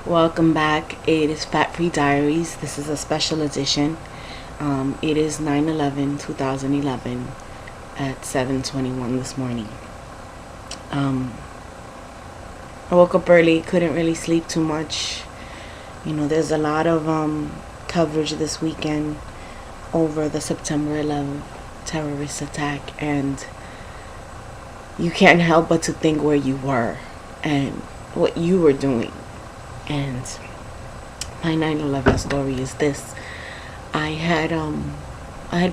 Welcome back. It is Fat Free Diaries. This is a special edition. It is 9/11/2011 at 7:21 this morning. Um, I woke up early, couldn't really sleep too much. There's a lot of coverage this weekend over the September 11th terrorist attack, and you can't help but to think where you were and what you were doing. And my 9/11 story is this. I had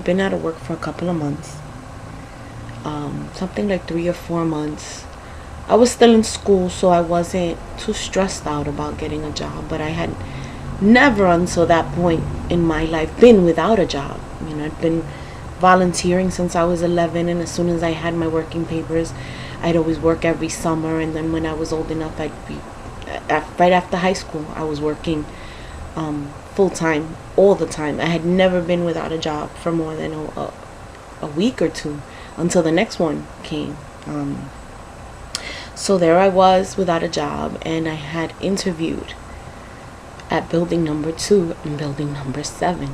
been out of work for a couple of months. Something like 3 or 4 months. I was still in school, so I wasn't too stressed out about getting a job, but I had never until that point in my life been without a job. I'd been volunteering since I was 11, and as soon as I had my working papers, I'd always work every summer, and then when I was old enough, I'd be right after high school, I was working full time all the time. I had never been without a job for more than a week or two until the next one came. So there I was without a job, and I had interviewed at building number 2 and building number 7.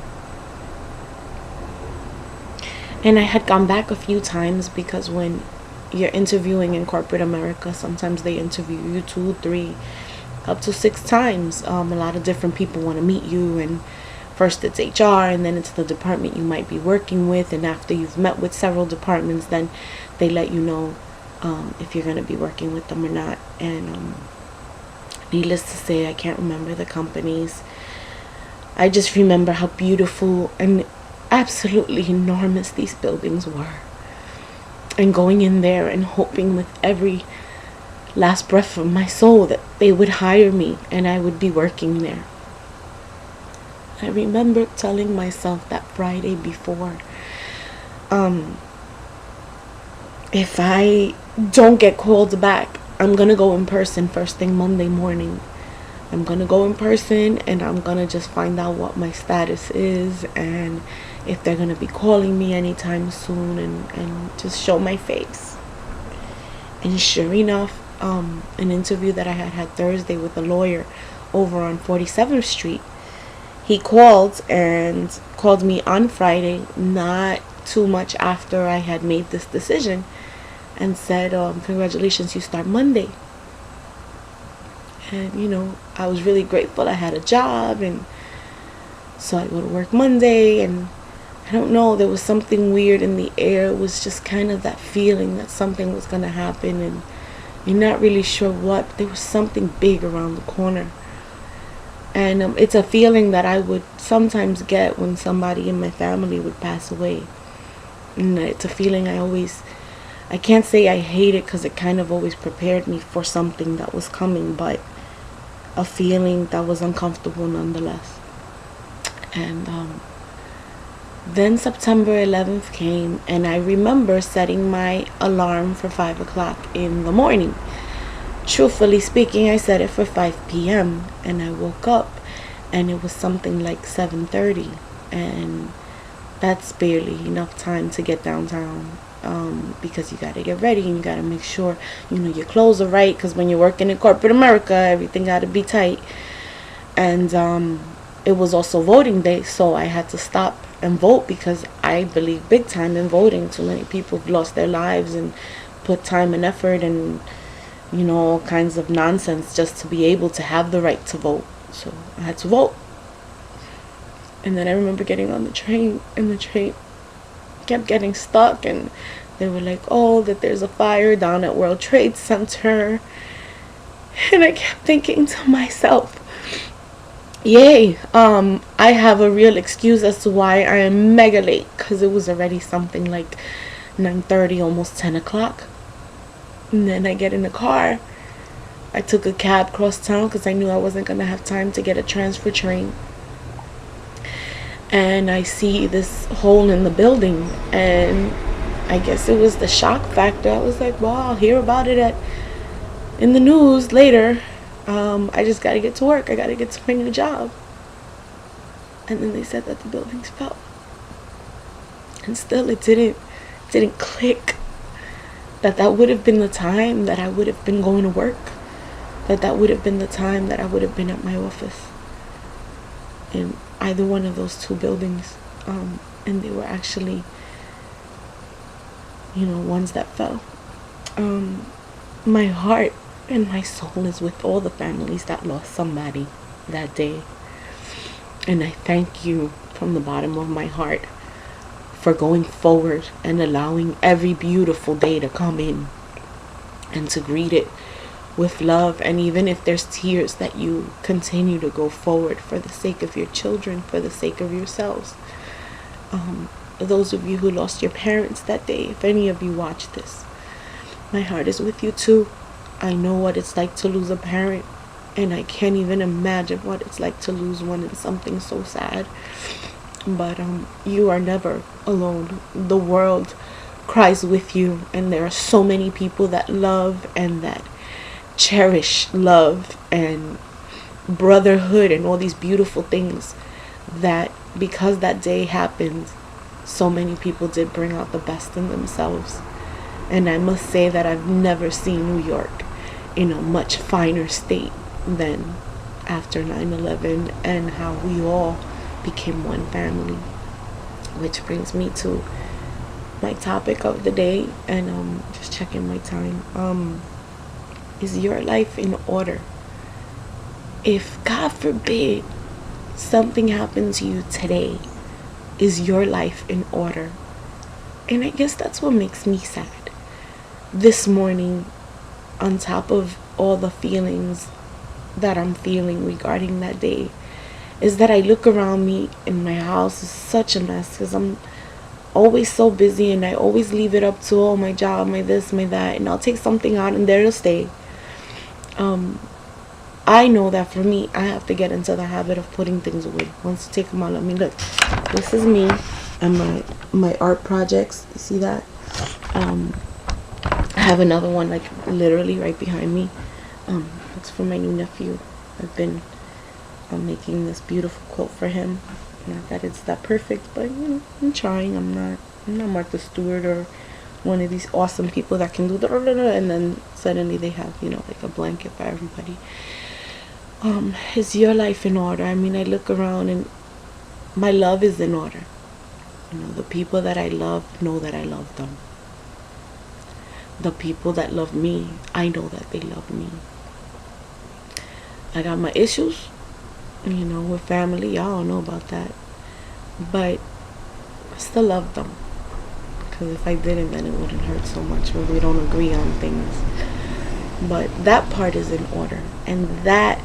And I had gone back a few times because when you're interviewing in corporate America, sometimes they interview you 2, 3, up to 6 times. A lot of different people want to meet you, and first it's HR, and then it's the department you might be working with, and after you've met with several departments, then they let you know if you're going to be working with them or not. And needless to say, I can't remember the companies. I just remember how beautiful and absolutely enormous these buildings were, and going in there and hoping with every last breath of my soul that they would hire me and I would be working there. I remember telling myself that Friday before, if I don't get called back, I'm gonna go in person first thing Monday morning. I'm gonna go in person, and I'm gonna just find out what my status is and if they're gonna be calling me anytime soon, and just show my face. And sure enough, an interview that I had Thursday with a lawyer over on 47th Street, he called me on Friday, not too much after I had made this decision, and said, congratulations, you start Monday. And I was really grateful I had a job, and so I go to work Monday, and I don't know, there was something weird in the air. It was just kind of that feeling that something was going to happen, and you're not really sure what, but there was something big around the corner. And it's a feeling that I would sometimes get when somebody in my family would pass away. And it's a feeling I can't say I hate it, because it kind of always prepared me for something that was coming, but a feeling that was uncomfortable nonetheless. And then September 11th came, and I remember setting my alarm for 5 o'clock in the morning. Truthfully speaking, I set it for 5 p.m. and I woke up, and it was something like 7:30, and that's barely enough time to get downtown, because you got to get ready, and you got to make sure your clothes are right, because when you're working in corporate America, everything got to be tight. And it was also voting day, so I had to stop and vote, because I believe big time in voting. Too many people have lost their lives and put time and effort and all kinds of nonsense just to be able to have the right to vote. So I had to vote. And then I remember getting on the train, and the train kept getting stuck, and they were like, oh, that there's a fire down at World Trade Center. And I kept thinking to myself, yay, I have a real excuse as to why I am mega late, because it was already something like 9:30, almost 10 o'clock. And then I get in the car. I took a cab cross town because I knew I wasn't going to have time to get a transfer train. And I see this hole in the building, and I guess it was the shock factor. I was like, well, I'll hear about it in the news later. I just got to get to work. I got to get to my new job. And then they said that the buildings fell. And still it didn't click that would have been the time that I would have been going to work. that would have been the time that I would have been at my office in either one of those two buildings. And they were actually, ones that fell. My heart and my soul is with all the families that lost somebody that day. And I thank you from the bottom of my heart for going forward and allowing every beautiful day to come in and to greet it with love. And even if there's tears, that you continue to go forward for the sake of your children, for the sake of yourselves. Those of you who lost your parents that day, if any of you watch this, my heart is with you too. I know what it's like to lose a parent, and I can't even imagine what it's like to lose one in something so sad. But you are never alone. The world cries with you, and there are so many people that love and that cherish love and brotherhood and all these beautiful things, that because that day happened, so many people did bring out the best in themselves. And I must say that I've never seen New York in a much finer state than after 9/11, and how we all became one family. Which brings me to my topic of the day, and just checking my time. Is your life in order? If God forbid something happened to you today, is your life in order? And I guess that's what makes me sad this morning, on top of all the feelings that I'm feeling regarding that day, is that I look around me and my house is such a mess, because I'm always so busy, and I always leave it up to, my job, my this, my that, and I'll take something out and there it'll stay. I know that for me, I have to get into the habit of putting things away. Once you take them out, let me look. This is me and my art projects. You see that? I have another one like literally right behind me. It's for my new nephew. I've been making this beautiful quilt for him. Not that it's that perfect, but I'm trying. I'm not Martha Stewart or one of these awesome people that can do the and then suddenly they have like a blanket for everybody. Is your life in order? I mean, I look around and my love is in order. The people that I love know that I love them. The people that love me, I know that they love me. I got my issues, with family. Y'all don't know about that. But I still love them. Because if I didn't, then it wouldn't hurt so much when we don't agree on things. But that part is in order. And that,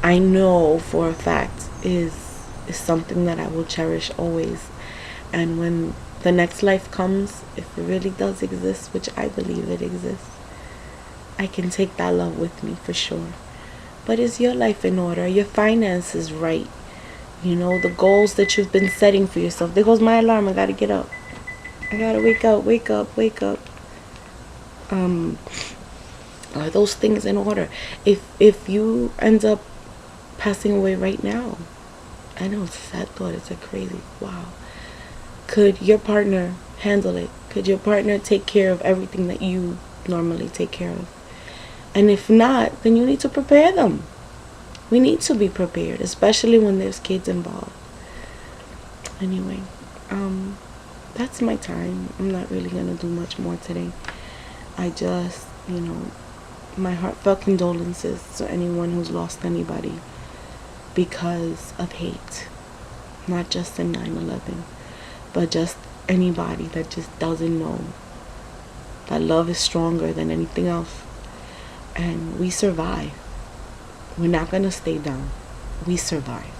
I know for a fact, is something that I will cherish always. And when the next life comes, if it really does exist, which I believe it exists, I can take that love with me for sure. But is your life in order? Are your finances right? The goals that you've been setting for yourself. There goes my alarm. I gotta get up. I gotta wake up. Are those things in order? If you end up passing away right now, I know it's a sad thought. It's a crazy, wow. Could your partner handle it? Could your partner take care of everything that you normally take care of? And if not, then you need to prepare them. We need to be prepared, especially when there's kids involved. Anyway, that's my time. I'm not really going to do much more today. I just, my heartfelt condolences to anyone who's lost anybody because of hate. Not just in 9/11, but just anybody that just doesn't know that love is stronger than anything else. And we survive. We're not going to stay down. We survive.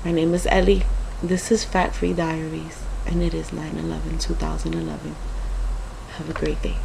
My name is Ellie. This is Fat Free Diaries, and it is 9/11/2011. Have a great day.